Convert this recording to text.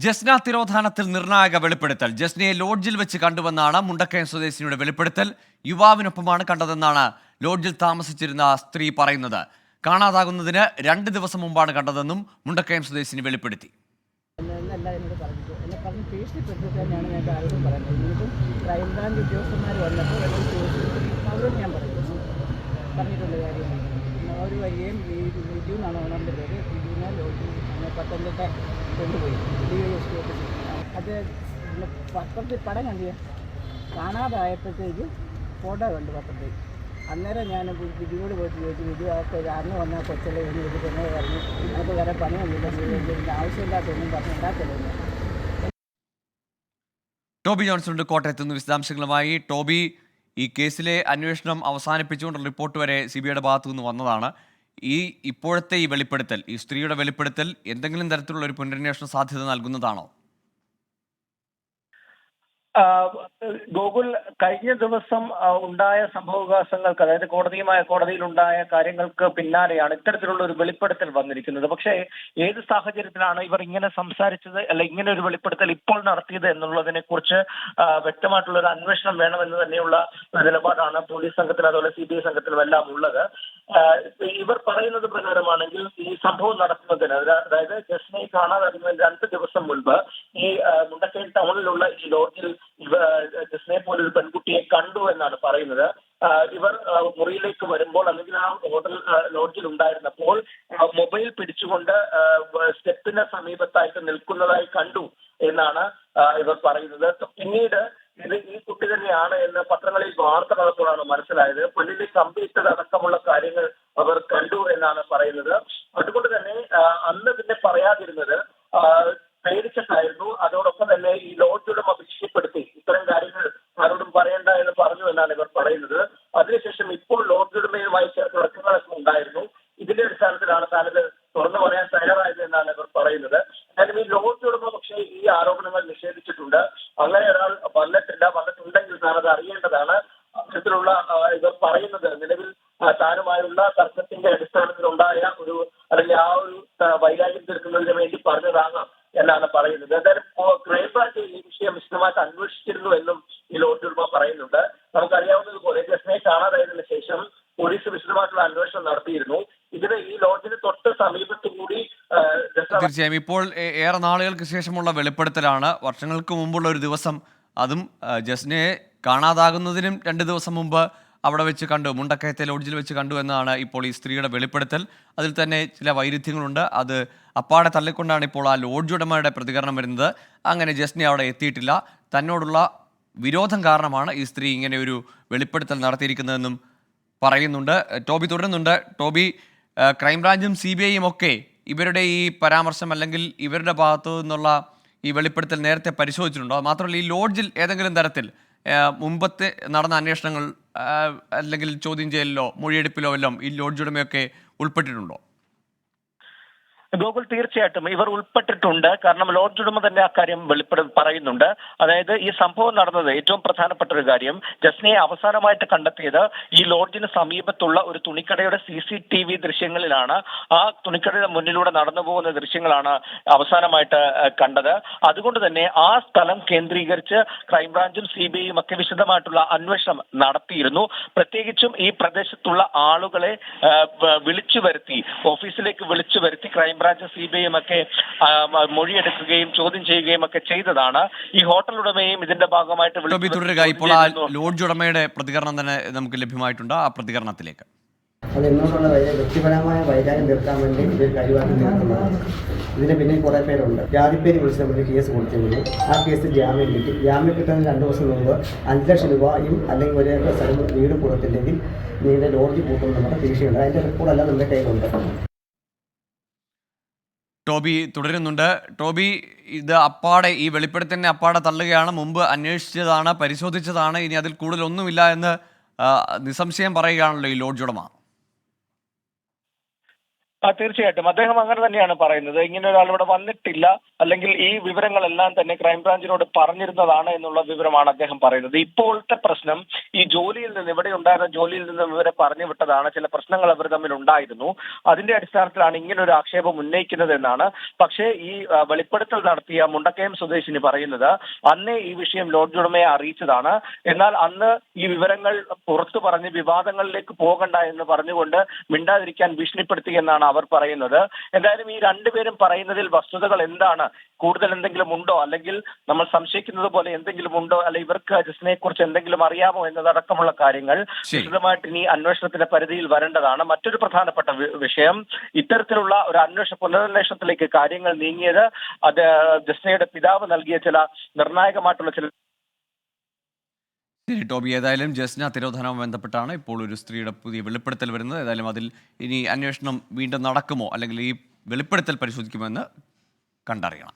ജസ്ന തിരോധാനത്തിൽ നിർണായക വെളിപ്പെടുത്തൽ. ജസ്നയെ ലോഡ്ജിൽ വെച്ച് കണ്ടുവെന്നാണ് മുണ്ടക്കയം സ്വദേശിനിയുടെ വെളിപ്പെടുത്തൽ. യുവാവിനൊപ്പമാണ് കണ്ടതെന്നാണ് ലോഡ്ജിൽ താമസിച്ചിരുന്ന സ്ത്രീ പറയുന്നത്. കാണാതാകുന്നതിന് 2 ദിവസം മുമ്പാണ് കണ്ടതെന്നും മുണ്ടക്കയം സ്വദേശിനി വെളിപ്പെടുത്തി. ക്രൈംബ്രാഞ്ച് ഉദ്യോഗസ്ഥന്മാർ വന്നപ്പോൾ അവരോട് ഞാൻ പറഞ്ഞിട്ടുള്ള കാര്യം അവർ വരികയും ബിജു എന്നാണ് ഓണറിൻ്റെ പേര്. ബിജുവിനെ ലോഡ്ജിൽ പത്തനംതിട്ട കൊണ്ടുപോയി DYSP ഓഫീസിൽ. അത് പത്രത്തിൽ പടം കണ്ടിയ കാണാതായപ്പോഴത്തേക്ക് ഫോട്ടോ കണ്ടു പത്രത്തിൽ. അന്നേരം ഞാൻ ബിജുവിനോട് പോയിട്ട് ചോദിച്ചു, ബിജു അതൊക്കെ അന്ന് വന്നാൽ കൊച്ചല്ലേ എന്ന് ചോദിച്ചിട്ട് എന്നോട് പറഞ്ഞു നമുക്ക് വേറെ പണിയൊന്നുമില്ല, ആവശ്യമില്ലാത്തൊന്നും പറഞ്ഞുണ്ടാക്കരുത്. ടോബി ജോൺസൺ കോട്ടയത്ത് നിന്ന് വിശദാംശങ്ങളുമായി. ടോബി, ഈ കേസിലെ അന്വേഷണം അവസാനിപ്പിച്ചുകൊണ്ടുള്ള റിപ്പോർട്ട് വരെ CBIയുടെ ഭാഗത്തു നിന്ന് വന്നതാണ്. ഇപ്പോഴത്തെ ഈ വെളിപ്പെടുത്തൽ, ഈ സ്ത്രീയുടെ വെളിപ്പെടുത്തൽ എന്തെങ്കിലും തരത്തിലുള്ള ഒരു പുനരന്വേഷണ സാധ്യത നൽകുന്നതാണോ? ഗോകുൽ, കഴിഞ്ഞ ദിവസം ഉണ്ടായ സംഭവവികാസങ്ങൾക്ക്, അതായത് കോടതിയിലുണ്ടായ കാര്യങ്ങൾക്ക് പിന്നാലെയാണ് ഇത്തരത്തിലുള്ള ഒരു വെളിപ്പെടുത്തൽ വന്നിരിക്കുന്നത്. പക്ഷേ ഏത് സാഹചര്യത്തിലാണ് ഇവർ ഇങ്ങനെ സംസാരിച്ചത്, അല്ല ഇങ്ങനെ ഒരു വെളിപ്പെടുത്തൽ ഇപ്പോൾ നടത്തിയത് എന്നുള്ളതിനെ കുറിച്ച് വ്യക്തമായിട്ടുള്ള ഒരു അന്വേഷണം വേണമെന്ന് തന്നെയുള്ള നിലപാടാണ് പോലീസ് സംഘത്തിലും അതുപോലെ CBI സംഘത്തിലും എല്ലാം ഉള്ളത്. ഇവർ പറയുന്നത് പ്രകാരമാണെങ്കിൽ ഈ സംഭവം നടത്തുന്നതിന്, അതായത് ജസ്നയെ കാണാതാകുന്നതിന് 2 ദിവസം മുൻപ് ഈ മുണ്ടക്കയം ടൗണിലുള്ള ഈ ലോഡ്ജിൽ ജസ്നയെ പോലൊരു പെൺകുട്ടിയെ കണ്ടു എന്നാണ് പറയുന്നത്. ഇവർ മുറിയിലേക്ക് വരുമ്പോൾ, അല്ലെങ്കിൽ ആ ഹോട്ടൽ ലോഡ്ജിൽ ഉണ്ടായിരുന്നപ്പോൾ മൊബൈൽ പിടിച്ചുകൊണ്ട് സ്റ്റെപ്പിന് സമീപത്തായിട്ട് നിൽക്കുന്നതായി കണ്ടു എന്നാണ് ഇവർ പറയുന്നത്. പിന്നീട് ഈ കുട്ടി തന്നെയാണ് എന്ന് പത്രങ്ങളിൽ വാർത്ത വന്നപ്പോഴാണ് മനസ്സിലായത്. പള്ളിയിൽ കമ്പിയിട്ടത് അടക്കമുള്ള കാര്യങ്ങൾ അവർ കണ്ടു എന്നാണ് പറയുന്നത്. അതുകൊണ്ട് തന്നെ അന്ന് പിന്നെ പറയാതിരുന്നത് പേടിച്ചിട്ടായിരുന്നു. അതോടൊപ്പം തന്നെ ഈ ലോഡ്ജ് ഉടമ ഭീഷണിപ്പെടുത്തി ഇത്തരം കാര്യങ്ങൾ ആരോടും പറയണ്ട എന്ന് പറഞ്ഞു എന്നാണ് ഇവർ പറയുന്നത്. അതിനുശേഷം ഇപ്പോൾ ലോഡ്ജ് ഉടമയുമായി തർക്കങ്ങളൊക്കെ ഉണ്ടായിരുന്നു. ഇതിന്റെ അടിസ്ഥാനത്തിലാണ് താനിത് തുറന്നു പറയാൻ തയ്യാറായത് എന്നാണ് ഇവർ പറയുന്നത്. എന്നാലും ഈ ലോഡ്ജ് ഉടമ പക്ഷേ ഈ ആരോപണങ്ങൾ നിഷേധിച്ചിട്ടുണ്ട്. അങ്ങനെ ഒരാൾ വന്നിട്ടുണ്ടെങ്കിൽ താനത് അറിയേണ്ടതാണ്. അത്തരത്തിലുള്ള ഇവർ പറയുന്നത് നിലവിൽ താനുമായുള്ള തർക്കത്തിന്റെ അടിസ്ഥാനത്തിൽ ഉണ്ടായ ഒരു, അല്ലെങ്കിൽ ആ ഒരു വൈരാഗ്യം തീർക്കുന്നതിന് വേണ്ടി പറഞ്ഞതാകാം എന്നാണ് പറയുന്നത്. എന്തായാലും ക്രൈംബ്രാഞ്ച് ഈ വിഷയം വിശദമായിട്ട് അന്വേഷിച്ചിരുന്നു എന്നും ഈ ലോഡ്ജ് ഉടമ പറയുന്നുണ്ട്. നമുക്കറിയാവുന്നതുപോലെ ജസ്നയെ കാണാതായതിനു ശേഷം പോലീസ് വിശദമായിട്ടുള്ള അന്വേഷണം നടത്തിയിരുന്നു. ഇതിന് ഈ ലോഡ്ജിന് തൊട്ട് സമീപത്തു കൂടി തീർച്ചയായും ഇപ്പോൾ ഏറെ നാളുകൾക്ക് ശേഷമുള്ള വെളിപ്പെടുത്തലാണ്. വർഷങ്ങൾക്ക് മുമ്പുള്ള ഒരു ദിവസം, അതും ജസ്നയെ കാണാതാകുന്നതിനും 2 ദിവസം മുമ്പ് അവിടെ വെച്ച് കണ്ടു, മുണ്ടക്കയത്തെ ലോഡ്ജിൽ വെച്ച് കണ്ടു എന്നാണ് ഇപ്പോൾ ഈ സ്ത്രീയുടെ വെളിപ്പെടുത്തൽ. അതിൽ തന്നെ ചില വൈരുദ്ധ്യങ്ങളുണ്ട്. അത് അപ്പാടെ തള്ളിക്കൊണ്ടാണ് ഇപ്പോൾ ആ ലോഡ്ജ് ഉടമയുടെ പ്രതികരണം വരുന്നത്. അങ്ങനെ ജസ്ന അവിടെ എത്തിയിട്ടില്ല, തന്നോടുള്ള വിരോധം കാരണമാണ് ഈ സ്ത്രീ ഇങ്ങനെ ഒരു വെളിപ്പെടുത്തൽ നടത്തിയിരിക്കുന്നതെന്നും പറയുന്നുണ്ട്. ടോബി തുടരുന്നുണ്ട്. ടോബി, ക്രൈംബ്രാഞ്ചും CBIയും ഒക്കെ ഇവരുടെ ഈ പരാമർശം, അല്ലെങ്കിൽ ഇവരുടെ ഭാഗത്തു നിന്നുള്ള ഈ വെളിപ്പെടുത്തൽ നേരത്തെ പരിശോധിച്ചിട്ടുണ്ടോ? മാത്രമല്ല, ഈ ലോഡ്ജിൽ ഏതെങ്കിലും തരത്തിൽ മുമ്പത്തെ നടന്ന അന്വേഷണങ്ങൾ, അല്ലെങ്കിൽ ചോദ്യം ചെയ്യലിലോ മൊഴിയെടുപ്പിലോ എല്ലാം ഈ ലോഡ്ജ് ഉടമയൊക്കെ ഉൾപ്പെട്ടിട്ടുണ്ടോ? ഗോകുൽ, തീർച്ചയായിട്ടും ഇവർ ഉൾപ്പെട്ടിട്ടുണ്ട്. കാരണം ലോഡ്ജ് ഉടമ തന്നെ അക്കാര്യം പറയുന്നുണ്ട്. അതായത് ഈ സംഭവം നടന്നത്, ഏറ്റവും പ്രധാനപ്പെട്ട ഒരു കാര്യം, ജസ്നയെ അവസാനമായിട്ട് കണ്ടെത്തിയത് ഈ ലോഡ്ജിന് സമീപത്തുള്ള ഒരു തുണിക്കടയുടെ CCTV ദൃശ്യങ്ങളിലാണ്. ആ തുണിക്കടയുടെ മുന്നിലൂടെ നടന്നു പോകുന്ന ദൃശ്യങ്ങളാണ് അവസാനമായിട്ട് കണ്ടത്. അതുകൊണ്ട് തന്നെ ആ സ്ഥലം കേന്ദ്രീകരിച്ച് ക്രൈംബ്രാഞ്ചും CBIയും ഒക്കെ വിശദമായിട്ടുള്ള അന്വേഷണം നടത്തിയിരുന്നു. പ്രത്യേകിച്ചും ഈ പ്രദേശത്തുള്ള ആളുകളെ വിളിച്ചു വരുത്തി, ഓഫീസിലേക്ക് വിളിച്ചു വരുത്തി ക്രൈംബ്രാഞ്ച് CBIയും ഒക്കെ മൊഴിയെടുക്കുകയും ചോദ്യം ചെയ്യുകയും ഒക്കെ ചെയ്തതാണ്. ഈ ഹോട്ടൽ ഉടമയും ഇതിന്റെ ഭാഗമായിട്ട് ഇപ്പോൾ ആ ലോഡ്ജ് ഉടമയുടെ പ്രതികരണം തന്നെ നമുക്ക് ലഭ്യമായിട്ടുണ്ട്. ആ പ്രതികരണത്തിലേക്ക്. അത് എന്നോടുള്ള വ്യക്തിപരമായ വൈരാഗ്യം തീർക്കാൻ വേണ്ടി ഇവർ കഴിവാക്കി തീർക്കുന്നതാണ്. ഇതിന് പിന്നിൽ കുറേ പേരുണ്ട്. ജാതിപ്പേര് വിളിച്ച് നമ്മൾ കേസ് കൊടുത്തിരുന്നു. ആ കേസ് ജാമ്യം കിട്ടി. ജാമ്യം കിട്ടുന്ന 2 ദിവസം മുമ്പ് 5 ലക്ഷം രൂപയും അല്ലെങ്കിൽ 1 ഏക്കർ സ്ഥലം വീട് കൊടുത്തില്ലെങ്കിൽ നിങ്ങളുടെ ലോഡ്ജ് കൂട്ടുമെന്ന് നമ്മുടെ ഭീഷണിയുണ്ട്. അതിൻ്റെ റിപ്പോർട്ടെല്ലാം നമ്മുടെ കയ്യിലുണ്ട്. ടോബി തുടരുന്നുണ്ട്. ടോബി, ഇത് അപ്പാടെ, ഈ വെളിപ്പെടുത്തലിനെ അപ്പാടെ തള്ളുകയാണ്. മുമ്പ് അന്വേഷിച്ചതാണ്, പരിശോധിച്ചതാണ്, ഇനി അതിൽ കൂടുതലൊന്നുമില്ല എന്ന് നിസ്സംശയം പറയുകയാണല്ലോ ഈ ലോഡ്ജ് ഉടമ. തീർച്ചയായിട്ടും അദ്ദേഹം അങ്ങനെ തന്നെയാണ് പറയുന്നത്. ഇങ്ങനെ ഒരാൾ ഇവിടെ വന്നിട്ടില്ല, അല്ലെങ്കിൽ ഈ വിവരങ്ങളെല്ലാം തന്നെ ക്രൈംബ്രാഞ്ചിനോട് പറഞ്ഞിരുന്നതാണ് എന്നുള്ള വിവരമാണ് അദ്ദേഹം പറയുന്നത്. ഇപ്പോഴത്തെ പ്രശ്നം ഈ ജോലിയിൽ നിന്ന്, ഇവിടെ ഉണ്ടായിരുന്ന ജോലിയിൽ നിന്ന് ഇവരെ പറഞ്ഞു വിട്ടതാണ്. ചില പ്രശ്നങ്ങൾ അവർ തമ്മിൽ ഉണ്ടായിരുന്നു. അതിന്റെ അടിസ്ഥാനത്തിലാണ് ഇങ്ങനെ ഒരു ആക്ഷേപം ഉന്നയിക്കുന്നത് എന്നാണ്. പക്ഷേ ഈ വെളിപ്പെടുത്തൽ നടത്തിയ മുണ്ടക്കയം സ്വദേശിനി പറയുന്നത് അന്നേ ഈ വിഷയം ലോഡ്ജ് ഉടമയെ അറിയിച്ചതാണ്. എന്നാൽ അന്ന് ഈ വിവരങ്ങൾ പുറത്തു പറഞ്ഞ് വിവാദങ്ങളിലേക്ക് പോകണ്ട എന്ന് പറഞ്ഞുകൊണ്ട് മിണ്ടാതിരിക്കാൻ ഭീഷണിപ്പെടുത്തി എന്നാണ് അവർ പറയുന്നത്. എന്തായാലും ഈ രണ്ടുപേരും പറയുന്നതിൽ വസ്തുതകൾ എന്താണ്, കൂടുതൽ എന്തെങ്കിലും ഉണ്ടോ, അല്ലെങ്കിൽ നമ്മൾ സംശയിക്കുന്നത് പോലെ എന്തെങ്കിലും ഉണ്ടോ, അല്ലെങ്കിൽ ഇവർക്ക് ജസ്നയെ കുറിച്ച് എന്തെങ്കിലും അറിയാമോ എന്നതടക്കമുള്ള കാര്യങ്ങൾ വിശദമായിട്ട് ഇനി അന്വേഷണത്തിന്റെ പരിധിയിൽ വരേണ്ടതാണ്. മറ്റൊരു പ്രധാനപ്പെട്ട വിഷയം, ഇത്തരത്തിലുള്ള ഒരു പുനരന്വേഷണത്തിലേക്ക് കാര്യങ്ങൾ നീങ്ങിയത് അത് ജസ്നയുടെ പിതാവ് നൽകിയ ചില നിർണായകമായിട്ടുള്ള ചില ശരി ടോബി, ഏതായാലും ജസ്ന തിരോധാനവുമായി ബന്ധപ്പെട്ടാണ് ഇപ്പോൾ ഒരു സ്ത്രീയുടെ പുതിയ വെളിപ്പെടുത്തൽ വരുന്നത്. ഏതായാലും അതിൽ ഇനി അന്വേഷണം വീണ്ടും നടക്കുമോ അല്ലെങ്കിൽ ഈ വെളിപ്പെടുത്തൽ പരിശോധിക്കുമോ എന്ന് കണ്ടറിയണം.